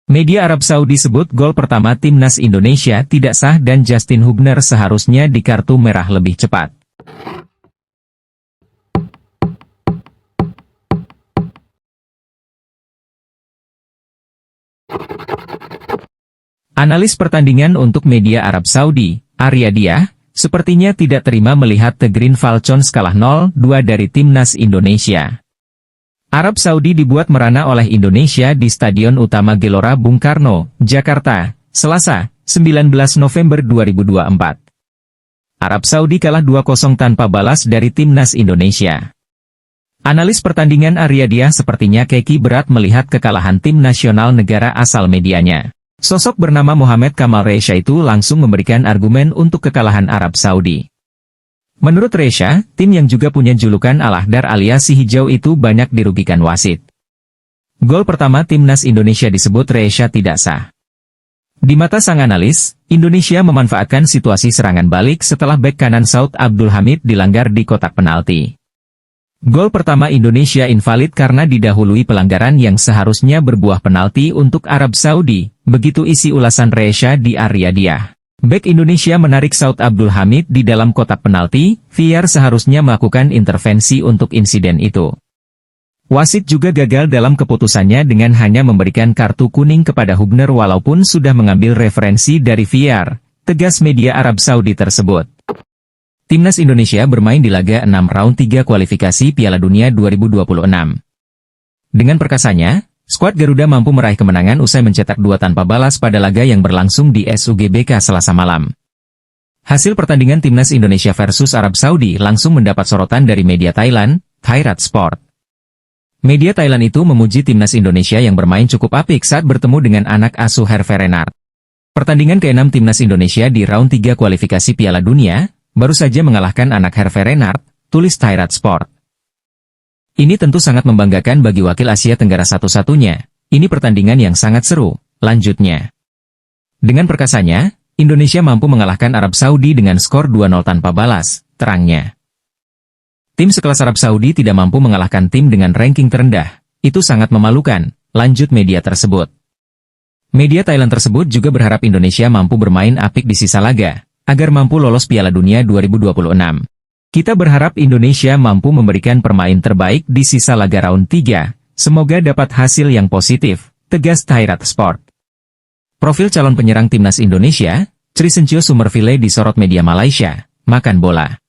Media Arab Saudi sebut gol pertama timnas Indonesia tidak sah dan Justin Hubner seharusnya di kartu merah lebih cepat. Analis pertandingan untuk media Arab Saudi, Arya Diah, sepertinya tidak terima melihat The Green Falcons kalah 0-2 dari timnas Indonesia. Arab Saudi dibuat merana oleh Indonesia di Stadion Utama Gelora Bung Karno, Jakarta, Selasa, 19 November 2024. Arab Saudi kalah 2-0 tanpa balas dari timnas Indonesia. Analis pertandingan Arya Diah sepertinya keki berat melihat kekalahan tim nasional negara asal medianya. Sosok bernama Mohamed Kamal Resha itu langsung memberikan argumen untuk kekalahan Arab Saudi. Menurut Resha, tim yang juga punya julukan Al-Ahdar alias si hijau itu banyak dirugikan wasit. Gol pertama timnas Indonesia disebut Resha tidak sah. Di mata sang analis, Indonesia memanfaatkan situasi serangan balik setelah bek kanan Saud Abdul Hamid dilanggar di kotak penalti. Gol pertama Indonesia invalid karena didahului pelanggaran yang seharusnya berbuah penalti untuk Arab Saudi, begitu isi ulasan Resha di Arya Diah. Bek Indonesia menarik Saud Abdul Hamid di dalam kotak penalti, VAR seharusnya melakukan intervensi untuk insiden itu. Wasit juga gagal dalam keputusannya dengan hanya memberikan kartu kuning kepada Hubner walaupun sudah mengambil referensi dari VAR, tegas media Arab Saudi tersebut. Timnas Indonesia bermain di laga 6 round 3 kualifikasi Piala Dunia 2026. Dengan perkasanya, skuad Garuda mampu meraih kemenangan usai mencetak 2 tanpa balas pada laga yang berlangsung di SUGBK Selasa malam. Hasil pertandingan Timnas Indonesia versus Arab Saudi langsung mendapat sorotan dari media Thailand, Thairat Sport. Media Thailand itu memuji Timnas Indonesia yang bermain cukup apik saat bertemu dengan anak asuh Herve Renard. Pertandingan ke-6 Timnas Indonesia di round 3 kualifikasi Piala Dunia, baru saja mengalahkan anak Herve Renard, tulis Thairat Sport. Ini tentu sangat membanggakan bagi wakil Asia Tenggara satu-satunya. Ini pertandingan yang sangat seru, lanjutnya. Dengan perkasanya, Indonesia mampu mengalahkan Arab Saudi dengan skor 2-0 tanpa balas, terangnya. Tim sekelas Arab Saudi tidak mampu mengalahkan tim dengan ranking terendah. Itu sangat memalukan, lanjut media tersebut. Media Thailand tersebut juga berharap Indonesia mampu bermain apik di sisa laga, agar mampu lolos Piala Dunia 2026. Kita berharap Indonesia mampu memberikan permain terbaik di sisa laga round 3, semoga dapat hasil yang positif, tegas Thairat Sport. Profil calon penyerang timnas Indonesia, Trisencio Sumerville disorot media Malaysia, makan bola.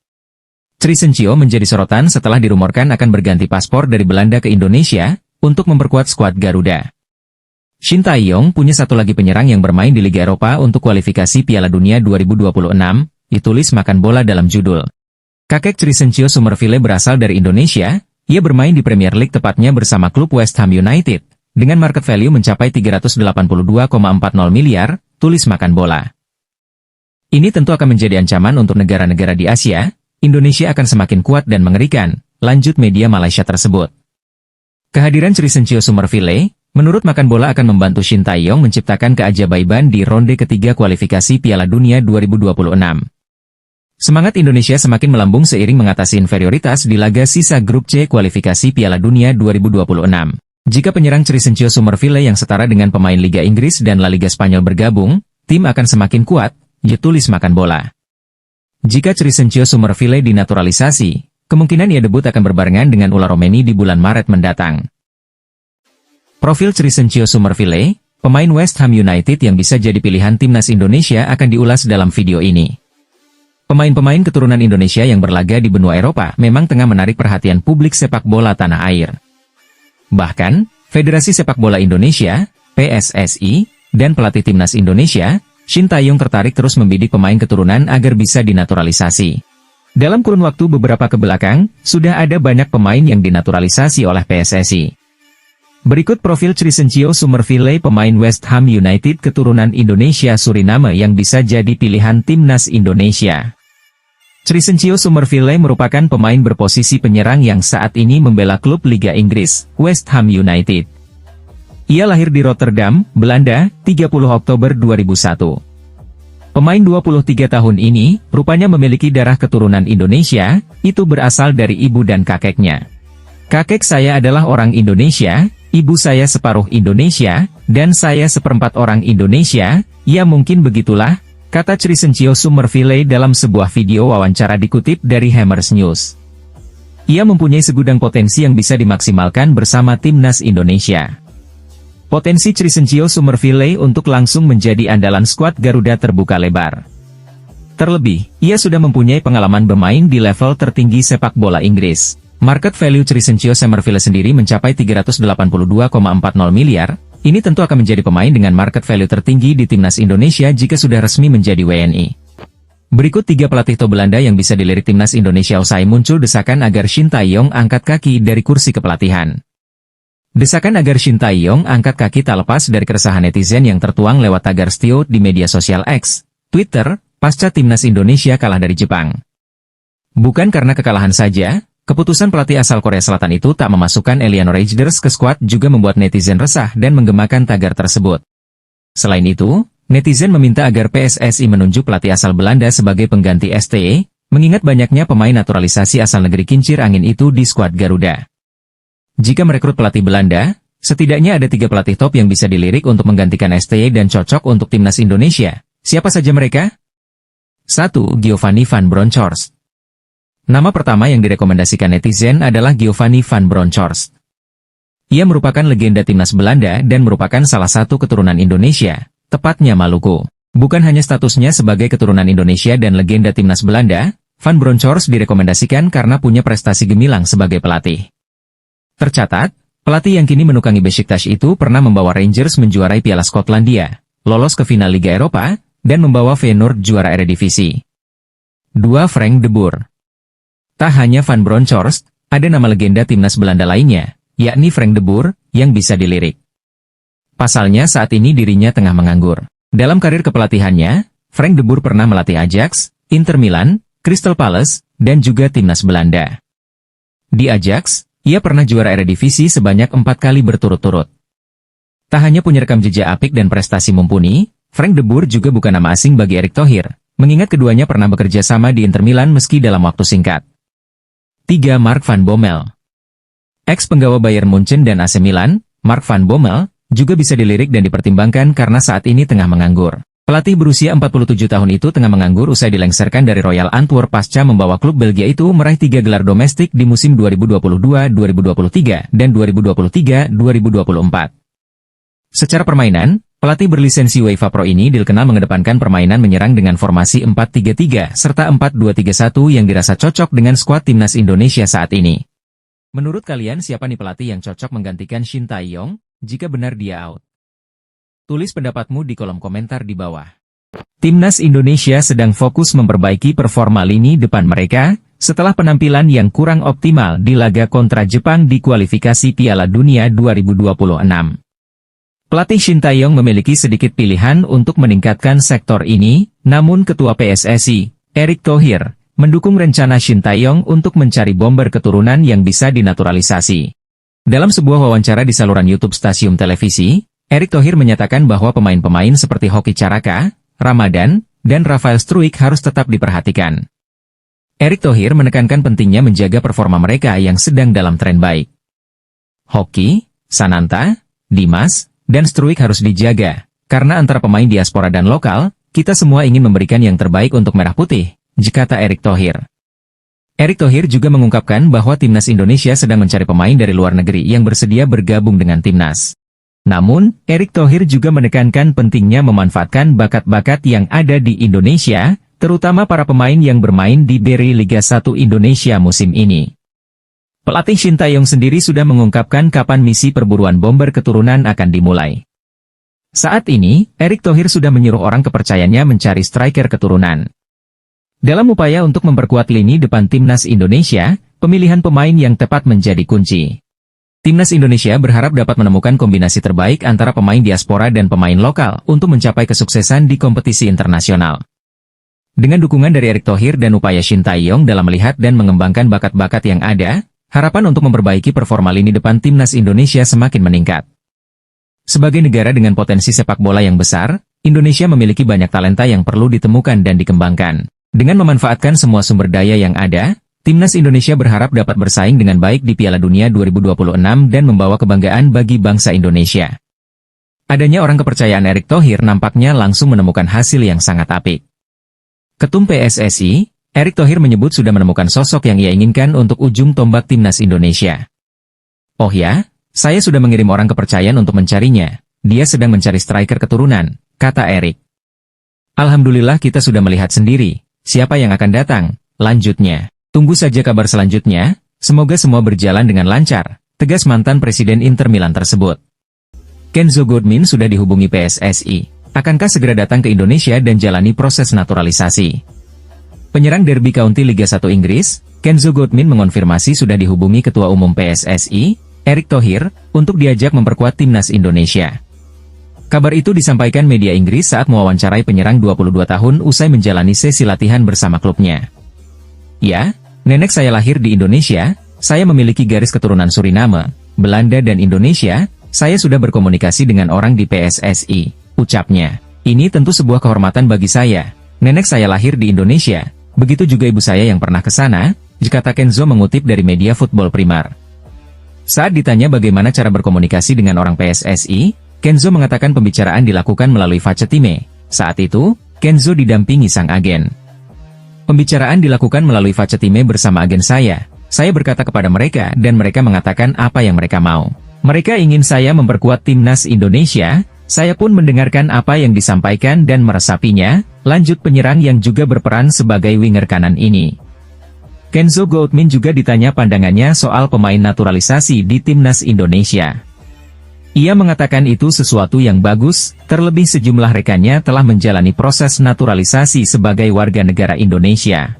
Trisencio menjadi sorotan setelah dirumorkan akan berganti paspor dari Belanda ke Indonesia, untuk memperkuat skuad Garuda. Shin Tae-yong punya satu lagi penyerang yang bermain di Liga Eropa untuk kualifikasi Piala Dunia 2026, ditulis makan bola dalam judul. Kakek Trisencio Sumerville berasal dari Indonesia, ia bermain di Premier League tepatnya bersama klub West Ham United, dengan market value mencapai 382,40 miliar, tulis makan bola. Ini tentu akan menjadi ancaman untuk negara-negara di Asia, Indonesia akan semakin kuat dan mengerikan, lanjut media Malaysia tersebut. Kehadiran Trisencio Sumerville, menurut makan bola akan membantu Shin Tae-yong menciptakan keajaiban di ronde ketiga kualifikasi Piala Dunia 2026. Semangat Indonesia semakin melambung seiring mengatasi inferioritas di laga sisa grup C kualifikasi Piala Dunia 2026. Jika penyerang Trisencio Sumerville yang setara dengan pemain Liga Inggris dan La Liga Spanyol bergabung, tim akan semakin kuat, tulis makan bola. Jika Trisencio Sumerville dinaturalisasi, kemungkinan ia debut akan berbarengan dengan Ula Romeni di bulan Maret mendatang. Profil Trisencio Sumerville, pemain West Ham United yang bisa jadi pilihan timnas Indonesia akan diulas dalam video ini. Pemain-pemain keturunan Indonesia yang berlaga di benua Eropa memang tengah menarik perhatian publik sepak bola tanah air. Bahkan, Federasi Sepak Bola Indonesia, PSSI, dan pelatih timnas Indonesia, Shin Tae-yong tertarik terus membidik pemain keturunan agar bisa dinaturalisasi. Dalam kurun waktu beberapa kebelakang, sudah ada banyak pemain yang dinaturalisasi oleh PSSI. Berikut profil Trisencio Sumerville pemain West Ham United keturunan Indonesia Suriname yang bisa jadi pilihan timnas Indonesia. Trisencio Sumerville merupakan pemain berposisi penyerang yang saat ini membela klub Liga Inggris, West Ham United. Ia lahir di Rotterdam, Belanda, 30 Oktober 2001. Pemain 23 tahun ini, rupanya memiliki darah keturunan Indonesia, itu berasal dari ibu dan kakeknya. Kakek saya adalah orang Indonesia, ibu saya separuh Indonesia, dan saya seperempat orang Indonesia, ya mungkin begitulah, kata Crescencio Summerville dalam sebuah video wawancara dikutip dari Hammers News. Ia mempunyai segudang potensi yang bisa dimaksimalkan bersama timnas Indonesia. Potensi Crescencio Summerville untuk langsung menjadi andalan skuad Garuda terbuka lebar. Terlebih, ia sudah mempunyai pengalaman bermain di level tertinggi sepak bola Inggris. Market value Crescencio Summerville sendiri mencapai 382,40 miliar, ini tentu akan menjadi pemain dengan market value tertinggi di timnas Indonesia jika sudah resmi menjadi WNI. Berikut 3 pelatih top Belanda yang bisa dilirik timnas Indonesia usai muncul desakan agar Shin Tae-yong angkat kaki dari kursi kepelatihan. Desakan agar Shin Tae-yong angkat kaki tak lepas dari keresahan netizen yang tertuang lewat tagar Stio di media sosial X, Twitter, pasca timnas Indonesia kalah dari Jepang. Bukan karena kekalahan saja, keputusan pelatih asal Korea Selatan itu tak memasukkan Eliano Reijnders ke skuad juga membuat netizen resah dan menggemakan tagar tersebut. Selain itu, netizen meminta agar PSSI menunjuk pelatih asal Belanda sebagai pengganti STE, mengingat banyaknya pemain naturalisasi asal negeri kincir angin itu di skuad Garuda. Jika merekrut pelatih Belanda, setidaknya ada 3 pelatih top yang bisa dilirik untuk menggantikan STE dan cocok untuk timnas Indonesia. Siapa saja mereka? 1. Giovanni van Bronckhorst. Nama pertama yang direkomendasikan netizen adalah Giovanni van Bronckhorst. Ia merupakan legenda timnas Belanda dan merupakan salah satu keturunan Indonesia, tepatnya Maluku. Bukan hanya statusnya sebagai keturunan Indonesia dan legenda timnas Belanda, Van Bronckhorst direkomendasikan karena punya prestasi gemilang sebagai pelatih. Tercatat, pelatih yang kini menukangi Besiktas itu pernah membawa Rangers menjuarai Piala Skotlandia, lolos ke final Liga Eropa, dan membawa Feyenoord juara Eredivisie. 2. Frank de Boer. Tak hanya Van Bronckhorst, ada nama legenda timnas Belanda lainnya, yakni Frank de Boer, yang bisa dilirik. Pasalnya saat ini dirinya tengah menganggur. Dalam karir kepelatihannya, Frank de Boer pernah melatih Ajax, Inter Milan, Crystal Palace, dan juga timnas Belanda. Di Ajax, ia pernah juara Eredivisie sebanyak 4 kali berturut-turut. Tak hanya punya rekam jejak apik dan prestasi mumpuni, Frank de Boer juga bukan nama asing bagi Erick Thohir, mengingat keduanya pernah bekerja sama di Inter Milan meski dalam waktu singkat. 3. Mark van Bommel. Ex-penggawa Bayern Munchen dan AC Milan, Mark van Bommel, juga bisa dilirik dan dipertimbangkan karena saat ini tengah menganggur. Pelatih berusia 47 tahun itu tengah menganggur usai dilengsarkan dari Royal Antwerp pasca membawa klub Belgia itu meraih 3 gelar domestik di musim 2022-2023 dan 2023-2024. Secara permainan, pelatih berlisensi UEFA Pro ini dikenal mengedepankan permainan menyerang dengan formasi 4-3-3 serta 4-2-3-1 yang dirasa cocok dengan skuad timnas Indonesia saat ini. Menurut kalian siapa nih pelatih yang cocok menggantikan Shin Tae-yong, jika benar dia out? Tulis pendapatmu di kolom komentar di bawah. Timnas Indonesia sedang fokus memperbaiki performa lini depan mereka, setelah penampilan yang kurang optimal di laga kontra Jepang di kualifikasi Piala Dunia 2026. Pelatih Shin Tae-yong memiliki sedikit pilihan untuk meningkatkan sektor ini, namun Ketua PSSI, Erick Thohir, mendukung rencana Shin Tae-yong untuk mencari bomber keturunan yang bisa dinaturalisasi. Dalam sebuah wawancara di saluran YouTube stasiun televisi, Erick Thohir menyatakan bahwa pemain-pemain seperti Hoki Caraka, Ramadan, dan Rafael Struijk harus tetap diperhatikan. Erick Thohir menekankan pentingnya menjaga performa mereka yang sedang dalam tren baik. Hoki, Sananta, Dimas, dan Struijk harus dijaga, karena antara pemain diaspora dan lokal, kita semua ingin memberikan yang terbaik untuk Merah Putih, kata Erick Thohir. Erick Thohir juga mengungkapkan bahwa timnas Indonesia sedang mencari pemain dari luar negeri yang bersedia bergabung dengan timnas. Namun, Erick Thohir juga menekankan pentingnya memanfaatkan bakat-bakat yang ada di Indonesia, terutama para pemain yang bermain di Beri Liga 1 Indonesia musim ini. Pelatih Shin Tae-yong sendiri sudah mengungkapkan kapan misi perburuan bomber keturunan akan dimulai. Saat ini, Erick Thohir sudah menyuruh orang kepercayaannya mencari striker keturunan. Dalam upaya untuk memperkuat lini depan timnas Indonesia, pemilihan pemain yang tepat menjadi kunci. Timnas Indonesia berharap dapat menemukan kombinasi terbaik antara pemain diaspora dan pemain lokal untuk mencapai kesuksesan di kompetisi internasional. Dengan dukungan dari Erick Thohir dan upaya Shin Tae-yong dalam melihat dan mengembangkan bakat-bakat yang ada, harapan untuk memperbaiki performa lini depan timnas Indonesia semakin meningkat. Sebagai negara dengan potensi sepak bola yang besar, Indonesia memiliki banyak talenta yang perlu ditemukan dan dikembangkan. Dengan memanfaatkan semua sumber daya yang ada, Timnas Indonesia berharap dapat bersaing dengan baik di Piala Dunia 2026 dan membawa kebanggaan bagi bangsa Indonesia. Adanya orang kepercayaan Erick Thohir nampaknya langsung menemukan hasil yang sangat apik. Ketum PSSI, Erick Thohir menyebut sudah menemukan sosok yang ia inginkan untuk ujung tombak Timnas Indonesia. "Oh ya, saya sudah mengirim orang kepercayaan untuk mencarinya. Dia sedang mencari striker keturunan," kata Erick. "Alhamdulillah kita sudah melihat sendiri siapa yang akan datang," lanjutnya. "Tunggu saja kabar selanjutnya, semoga semua berjalan dengan lancar," tegas mantan Presiden Inter Milan tersebut. Kenzo Goodmin sudah dihubungi PSSI. Akankah segera datang ke Indonesia dan jalani proses naturalisasi? Penyerang derby county Liga 1 Inggris, Kenzo Goodmin mengonfirmasi sudah dihubungi Ketua Umum PSSI, Erick Thohir, untuk diajak memperkuat Timnas Indonesia. Kabar itu disampaikan media Inggris saat mewawancarai penyerang 22 tahun usai menjalani sesi latihan bersama klubnya. "Ya, nenek saya lahir di Indonesia, saya memiliki garis keturunan Suriname, Belanda dan Indonesia, saya sudah berkomunikasi dengan orang di PSSI," ucapnya. "Ini tentu sebuah kehormatan bagi saya. Nenek saya lahir di Indonesia, begitu juga ibu saya yang pernah ke sana," kata Kenzo mengutip dari media Football Primar. Saat ditanya bagaimana cara berkomunikasi dengan orang PSSI, Kenzo mengatakan pembicaraan dilakukan melalui Facetime. Saat itu, Kenzo didampingi sang agen. "Pembicaraan dilakukan melalui Facetime bersama agen saya. Saya berkata kepada mereka dan mereka mengatakan apa yang mereka mau. Mereka ingin saya memperkuat Timnas Indonesia, saya pun mendengarkan apa yang disampaikan dan meresapinya," lanjut penyerang yang juga berperan sebagai winger kanan ini. Kenzo Goodmin juga ditanya pandangannya soal pemain naturalisasi di Timnas Indonesia. Ia mengatakan itu sesuatu yang bagus, terlebih sejumlah rekannya telah menjalani proses naturalisasi sebagai warga negara Indonesia.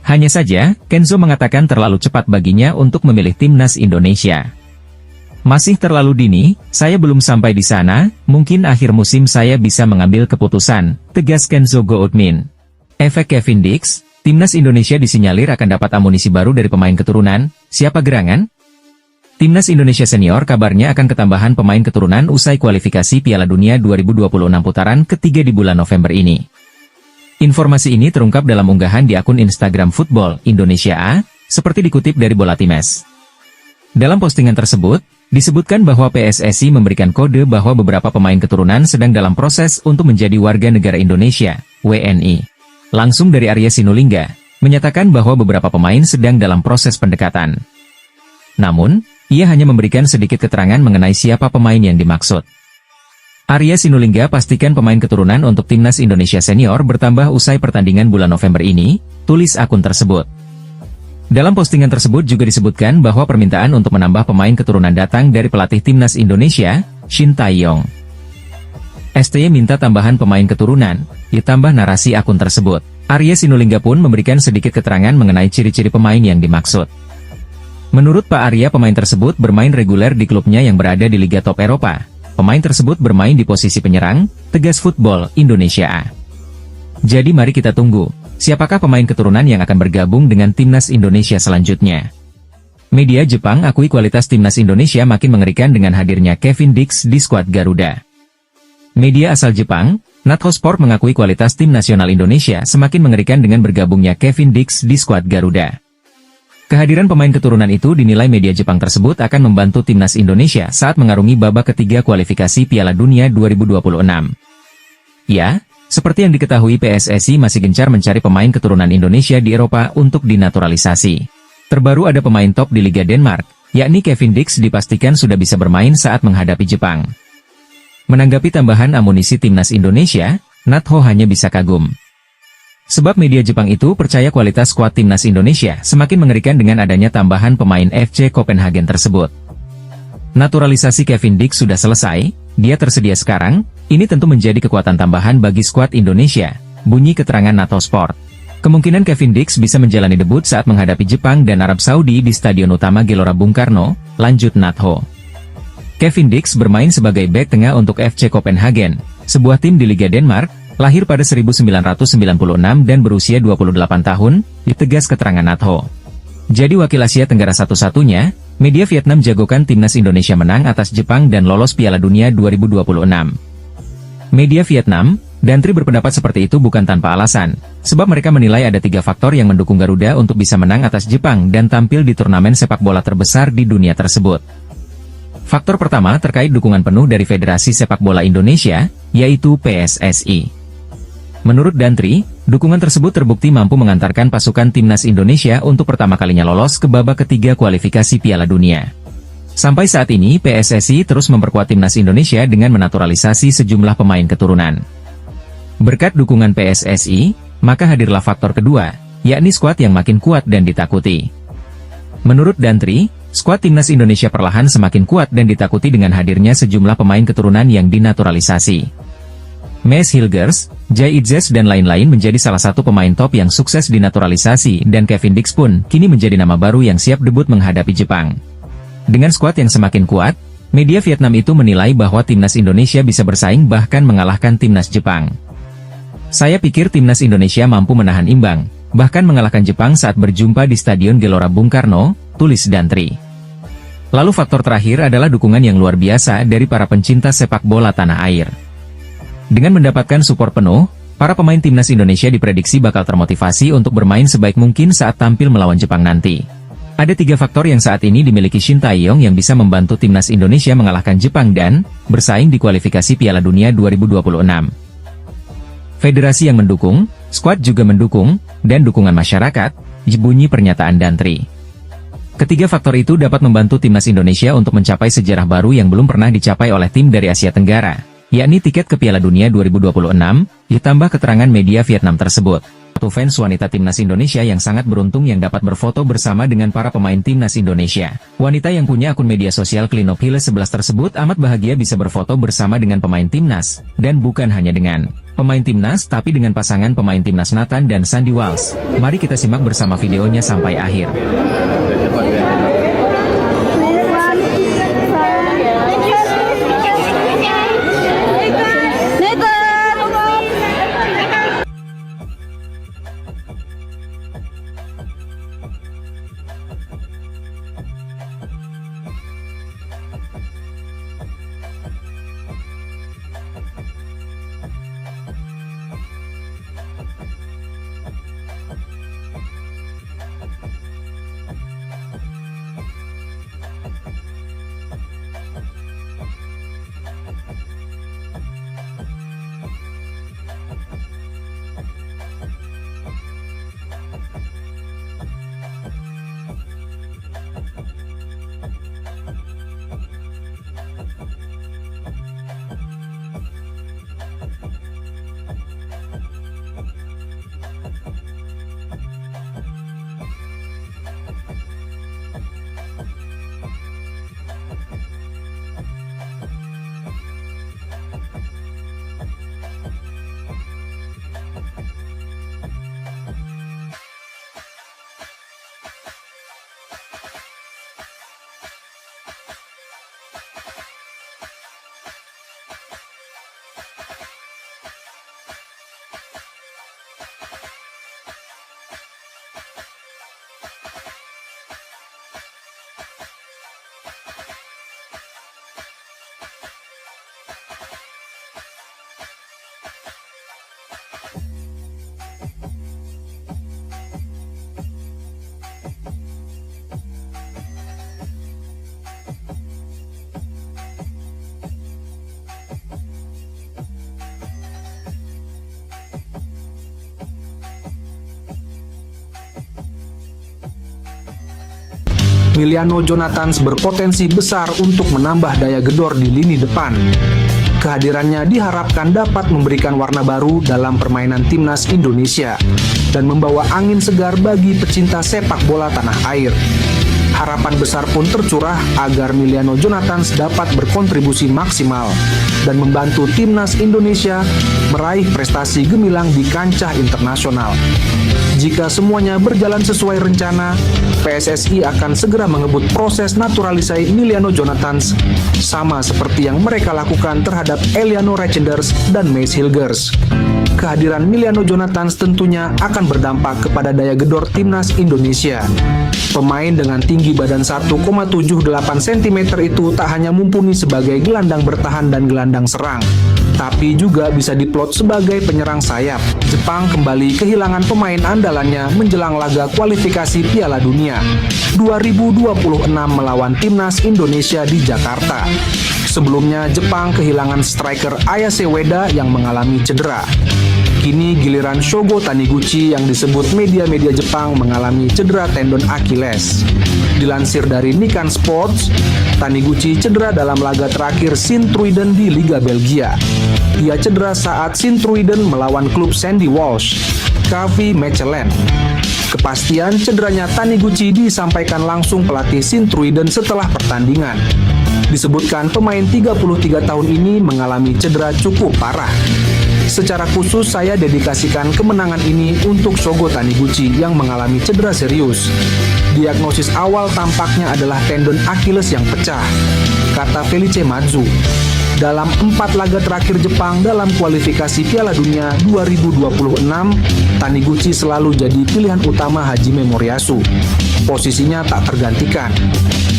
Hanya saja, Kenzo mengatakan terlalu cepat baginya untuk memilih Timnas Indonesia. "Masih terlalu dini, saya belum sampai di sana, mungkin akhir musim saya bisa mengambil keputusan," tegas Kenzo Goodmin. Efek Kevin Dix, Timnas Indonesia disinyalir akan dapat amunisi baru dari pemain keturunan, siapa gerangan? Timnas Indonesia Senior kabarnya akan ketambahan pemain keturunan usai kualifikasi Piala Dunia 2026 putaran ketiga di bulan November ini. Informasi ini terungkap dalam unggahan di akun Instagram Football Indonesia A, seperti dikutip dari Bola Times. Dalam postingan tersebut, disebutkan bahwa PSSI memberikan kode bahwa beberapa pemain keturunan sedang dalam proses untuk menjadi warga negara Indonesia, WNI. Langsung dari Arya Sinulinga, menyatakan bahwa beberapa pemain sedang dalam proses pendekatan. Namun, ia hanya memberikan sedikit keterangan mengenai siapa pemain yang dimaksud. Arya Sinulinga pastikan pemain keturunan untuk Timnas Indonesia Senior bertambah usai pertandingan bulan November ini, tulis akun tersebut. Dalam postingan tersebut juga disebutkan bahwa permintaan untuk menambah pemain keturunan datang dari pelatih Timnas Indonesia, Shin Tae-yong. STY minta tambahan pemain keturunan, ditambah narasi akun tersebut. Arya Sinulinga pun memberikan sedikit keterangan mengenai ciri-ciri pemain yang dimaksud. Menurut Pak Arya, pemain tersebut bermain reguler di klubnya yang berada di Liga Top Eropa. Pemain tersebut bermain di posisi penyerang, tegas Football Indonesia A. Jadi mari kita tunggu, siapakah pemain keturunan yang akan bergabung dengan Timnas Indonesia selanjutnya. Media Jepang akui kualitas Timnas Indonesia makin mengerikan dengan hadirnya Kevin Dix di skuad Garuda. Media asal Jepang, Natho Sport mengakui kualitas tim nasional Indonesia semakin mengerikan dengan bergabungnya Kevin Dix di skuad Garuda. Kehadiran pemain keturunan itu dinilai media Jepang tersebut akan membantu Timnas Indonesia saat mengarungi babak ketiga kualifikasi Piala Dunia 2026. Ya, seperti yang diketahui PSSI masih gencar mencari pemain keturunan Indonesia di Eropa untuk dinaturalisasi. Terbaru ada pemain top di Liga Denmark, yakni Kevin Dix dipastikan sudah bisa bermain saat menghadapi Jepang. Menanggapi tambahan amunisi Timnas Indonesia, Natho hanya bisa kagum. Sebab media Jepang itu percaya kualitas skuad Timnas Indonesia semakin mengerikan dengan adanya tambahan pemain FC Copenhagen tersebut. Naturalisasi Kevin Dix sudah selesai, dia tersedia sekarang, ini tentu menjadi kekuatan tambahan bagi skuad Indonesia, bunyi keterangan Natho Sport. Kemungkinan Kevin Dix bisa menjalani debut saat menghadapi Jepang dan Arab Saudi di Stadion Utama Gelora Bung Karno, lanjut Natho. Kevin Dix bermain sebagai bek tengah untuk FC Copenhagen, sebuah tim di Liga Denmark, lahir pada 1996 dan berusia 28 tahun, ditegas keterangan Natho. Jadi wakil Asia Tenggara satu-satunya, media Vietnam jagokan Timnas Indonesia menang atas Jepang dan lolos Piala Dunia 2026. Media Vietnam, Dantri berpendapat seperti itu bukan tanpa alasan, sebab mereka menilai ada 3 faktor yang mendukung Garuda untuk bisa menang atas Jepang dan tampil di turnamen sepak bola terbesar di dunia tersebut. Faktor pertama terkait dukungan penuh dari Federasi Sepak Bola Indonesia, yaitu PSSI. Menurut Dantri, dukungan tersebut terbukti mampu mengantarkan pasukan timnas Indonesia untuk pertama kalinya lolos ke babak ketiga kualifikasi Piala Dunia. Sampai saat ini PSSI terus memperkuat timnas Indonesia dengan menaturalisasi sejumlah pemain keturunan. Berkat dukungan PSSI, maka hadirlah faktor kedua, yakni skuad yang makin kuat dan ditakuti. Menurut Dantri, skuad timnas Indonesia perlahan semakin kuat dan ditakuti dengan hadirnya sejumlah pemain keturunan yang dinaturalisasi. Maes Hilgers, Jay Itzes dan lain-lain menjadi salah satu pemain top yang sukses dinaturalisasi dan Kevin Dix pun kini menjadi nama baru yang siap debut menghadapi Jepang. Dengan skuad yang semakin kuat, media Vietnam itu menilai bahwa timnas Indonesia bisa bersaing bahkan mengalahkan timnas Jepang. Saya pikir timnas Indonesia mampu menahan imbang, bahkan mengalahkan Jepang saat berjumpa di Stadion Gelora Bung Karno, tulis Dantri. Lalu faktor terakhir adalah dukungan yang luar biasa dari para pencinta sepak bola tanah air. Dengan mendapatkan support penuh, para pemain timnas Indonesia diprediksi bakal termotivasi untuk bermain sebaik mungkin saat tampil melawan Jepang nanti. Ada 3 faktor yang saat ini dimiliki Shin Tae-yong yang bisa membantu timnas Indonesia mengalahkan Jepang dan bersaing di kualifikasi Piala Dunia 2026. Federasi yang mendukung, skuad juga mendukung, dan dukungan masyarakat, bunyi pernyataan Dantri. Ketiga faktor itu dapat membantu timnas Indonesia untuk mencapai sejarah baru yang belum pernah dicapai oleh tim dari Asia Tenggara, yakni tiket ke Piala Dunia 2026, ditambah keterangan media Vietnam tersebut. Satu fans wanita timnas Indonesia yang sangat beruntung yang dapat berfoto bersama dengan para pemain timnas Indonesia. Wanita yang punya akun media sosial Klinop Hile 11 tersebut amat bahagia bisa berfoto bersama dengan pemain timnas, dan bukan hanya dengan pemain timnas tapi dengan pasangan pemain timnas Nathan dan Sandy Walsh. Mari kita simak bersama videonya sampai akhir. Miliano Jonathans berpotensi besar untuk menambah daya gedor di lini depan. Kehadirannya diharapkan dapat memberikan warna baru dalam permainan timnas Indonesia dan membawa angin segar bagi pecinta sepak bola tanah air. Harapan besar pun tercurah agar Miliano Jonathans dapat berkontribusi maksimal dan membantu timnas Indonesia meraih prestasi gemilang di kancah internasional. Jika semuanya berjalan sesuai rencana, PSSI akan segera mengebut proses naturalisasi Miliano Jonathans, sama seperti yang mereka lakukan terhadap Eliano Reijenders dan Maes Hilgers. Kehadiran Miliano Jonathans tentunya akan berdampak kepada daya gedor timnas Indonesia. Pemain dengan tinggi badan 1,78 cm itu tak hanya mumpuni sebagai gelandang bertahan dan gelandang serang, tapi juga bisa diplot sebagai penyerang sayap. Jepang kembali kehilangan pemain andalannya menjelang laga kualifikasi Piala Dunia 2026 melawan Timnas Indonesia di Jakarta. Sebelumnya, Jepang kehilangan striker Ayase Ueda yang mengalami cedera. Kini giliran Shogo Taniguchi yang disebut media-media Jepang mengalami cedera tendon Achilles. Dilansir dari Nikkei Sports, Taniguchi cedera dalam laga terakhir Sint-Truiden di Liga Belgia. Ia cedera saat Sint-Truiden melawan klub Sandy Walsh, KV Mechelen. Kepastian cederanya Taniguchi disampaikan langsung pelatih Sint-Truiden setelah pertandingan. Disebutkan pemain 33 tahun ini mengalami cedera cukup parah. Secara khusus saya dedikasikan kemenangan ini untuk Shogo Taniguchi yang mengalami cedera serius. Diagnosis awal tampaknya adalah tendon Achilles yang pecah, kata Felice Mazzu. Dalam 4 laga terakhir Jepang dalam kualifikasi Piala Dunia 2026, Taniguchi selalu jadi pilihan utama Hajime Moriyasu. Posisinya tak tergantikan.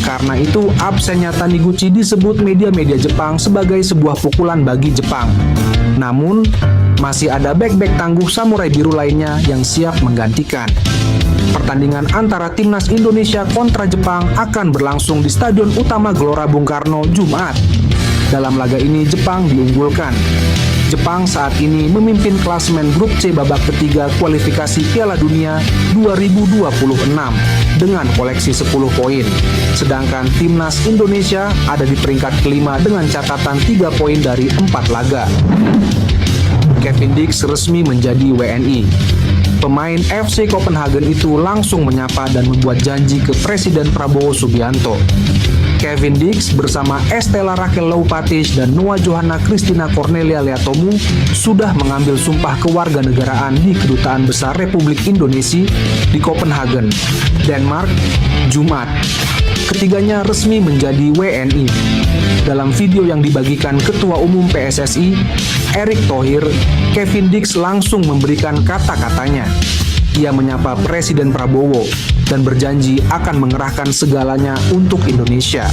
Karena itu, absennya Taniguchi disebut media-media Jepang sebagai sebuah pukulan bagi Jepang. Namun, masih ada bek-bek tangguh samurai biru lainnya yang siap menggantikan. Pertandingan antara Timnas Indonesia kontra Jepang akan berlangsung di Stadion Utama Gelora Bung Karno Jumat. Dalam laga ini Jepang diunggulkan. Jepang saat ini memimpin klasemen grup C babak ketiga kualifikasi Piala Dunia 2026 dengan koleksi 10 poin. Sedangkan Timnas Indonesia ada di peringkat kelima dengan catatan 3 poin dari 4 laga. Kevin Dix resmi menjadi WNI. Pemain FC Copenhagen itu langsung menyapa dan membuat janji ke Presiden Prabowo Subianto. Kevin Dix bersama Estella Raquel Loupatis dan Noah Johanna Christina Cornelia Leatomu sudah mengambil sumpah kewarganegaraan di Kedutaan Besar Republik Indonesia di Copenhagen, Denmark, Jumat. Ketiganya resmi menjadi WNI. Dalam video yang dibagikan Ketua Umum PSSI, Erick Thohir, Kevin Dix langsung memberikan kata-katanya. Ia menyapa Presiden Prabowo dan berjanji akan mengerahkan segalanya untuk Indonesia.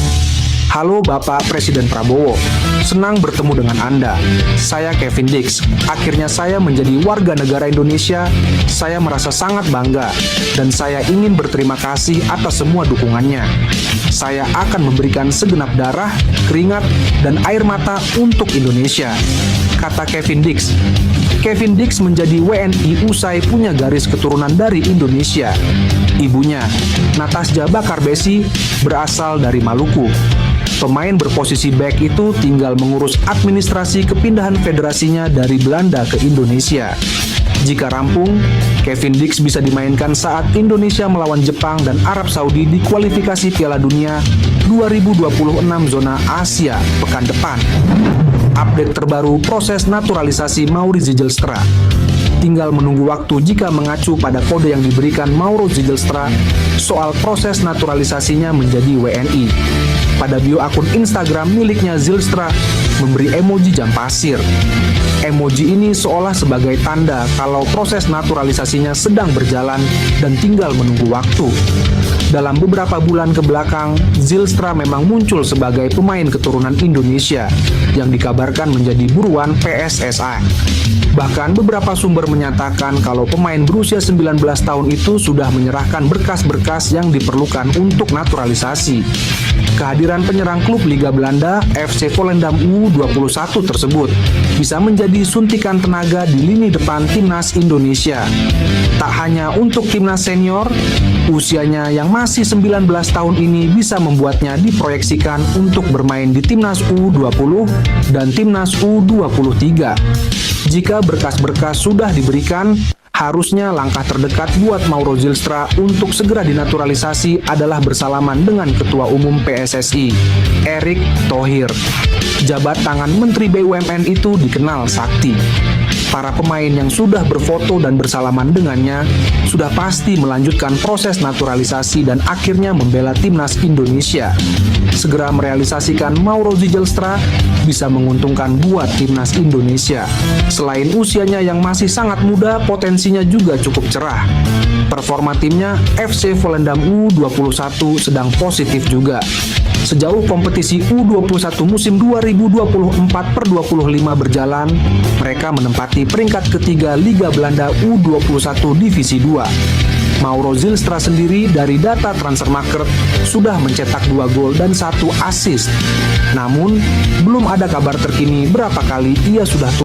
Halo Bapak Presiden Prabowo, senang bertemu dengan Anda. Saya Kevin Dix. Akhirnya saya menjadi warga negara Indonesia. Saya merasa sangat bangga dan saya ingin berterima kasih atas semua dukungannya. Saya akan memberikan segenap darah, keringat, dan air mata untuk Indonesia, kata Kevin Dix. Kevin Dix menjadi WNI usai punya garis keturunan dari Indonesia. Ibunya, Natasja Bakarbesi, berasal dari Maluku. Pemain berposisi back itu tinggal mengurus administrasi kepindahan federasinya dari Belanda ke Indonesia. Jika rampung, Kevin Dix bisa dimainkan saat Indonesia melawan Jepang dan Arab Saudi di kualifikasi Piala Dunia 2026 zona Asia pekan depan. Update terbaru proses naturalisasi Mauri Zijlstra. Tinggal menunggu waktu jika mengacu pada kode yang diberikan Mauro Zijlstra soal proses naturalisasinya menjadi WNI. Pada bio akun Instagram miliknya, Zijlstra memberi emoji jam pasir. Emoji ini seolah sebagai tanda kalau proses naturalisasinya sedang berjalan dan tinggal menunggu waktu. Dalam beberapa bulan ke belakang, Zijlstra memang muncul sebagai pemain keturunan Indonesia yang dikabarkan menjadi buruan PSSI. Bahkan beberapa sumber menyatakan kalau pemain berusia 19 tahun itu sudah menyerahkan berkas-berkas yang diperlukan untuk naturalisasi. Kehadiran penyerang klub Liga Belanda FC Volendam U21 tersebut bisa menjadi suntikan tenaga di lini depan Timnas Indonesia. Tak hanya untuk Timnas senior, usianya yang masih 19 tahun ini bisa membuatnya diproyeksikan untuk bermain di Timnas U20 dan Timnas U23. Jika berkas-berkas sudah diberikan, harusnya langkah terdekat buat Mauro Zijlstra untuk segera dinaturalisasi adalah bersalaman dengan Ketua Umum PSSI, Erick Thohir. Jabat tangan Menteri BUMN itu dikenal sakti. Para pemain yang sudah berfoto dan bersalaman dengannya sudah pasti melanjutkan proses naturalisasi dan akhirnya membela Timnas Indonesia. Segera merealisasikan Mauro Zijlstra bisa menguntungkan buat Timnas Indonesia. Selain usianya yang masih sangat muda, potensinya juga cukup cerah. Performa timnya FC Volendam U21 sedang positif juga. Sejauh kompetisi U21 musim 2024/25 berjalan, mereka menempati peringkat ketiga Liga Belanda U21 Divisi 2. Mauro Zylstra sendiri dari data Transfermarkt sudah mencetak 2 gol dan 1 assist. Namun, belum ada kabar terkini berapa kali ia sudah